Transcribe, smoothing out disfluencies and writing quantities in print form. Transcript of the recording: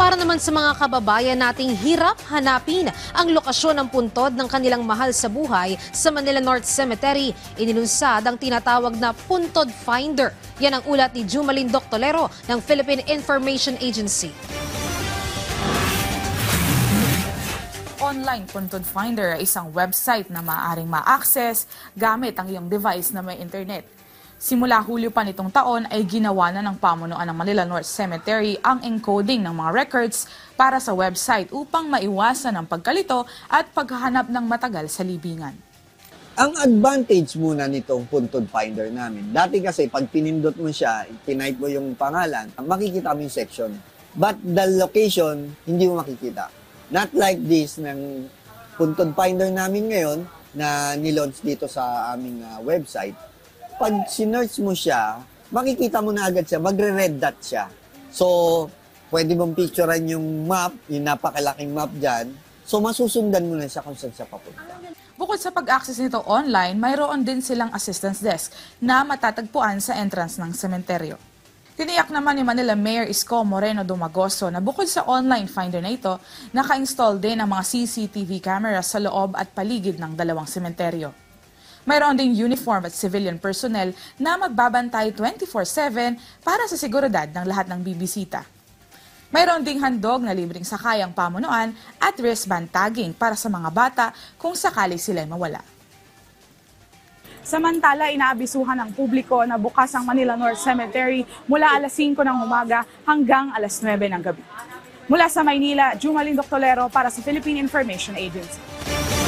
Para naman sa mga kababayan nating hirap hanapin ang lokasyon ng puntod ng kanilang mahal sa buhay sa Manila North Cemetery, inilunsad ang tinatawag na Puntod Finder. Yan ang ulat ni Jumalyn Doctolero ng Philippine Information Agency. Online Puntod Finder ay isang website na maaaring ma-access gamit ang iyong device na may internet. Simula Hulyo pa nitong taon ay ginawa na ng pamunuan ng Manila North Cemetery ang encoding ng mga records para sa website upang maiwasan ang pagkalito at paghahanap ng matagal sa libingan. Ang advantage muna nitong Puntod Finder namin, dati kasi pag pinindot mo siya, tinype mo yung pangalan, makikita mo yung section. But the location, hindi mo makikita. Not like this ng Puntod Finder namin ngayon na nilaunch dito sa aming website. Pag sinearch mo siya, makikita mo na agad siya, magre-red dot siya. So, pwede mong picturean yung map, yung napakalaking map dyan. So, masusundan mo na siya kung saan siya papunta. Bukod sa pag-access nito online, mayroon din silang assistance desk na matatagpuan sa entrance ng sementeryo. Tiniyak naman ni Manila Mayor Isko Moreno Dumagoso na bukod sa online finder na ito, naka-install din ang mga CCTV cameras sa loob at paligid ng dalawang sementeryo. Mayroon ding uniform at civilian personnel na magbabantay 24/7 para sa seguridad ng lahat ng bibisita. Mayroon ding handog na libreng sakay ang pamunuan at wristband tagging para sa mga bata kung sakali sila'y mawala. Samantala, inaabisuhan ng publiko na bukas ang Manila North Cemetery mula alas 5 ng umaga hanggang alas 9 ng gabi. Mula sa Maynila, Jumalyn Doctolero para sa Philippine Information Agency.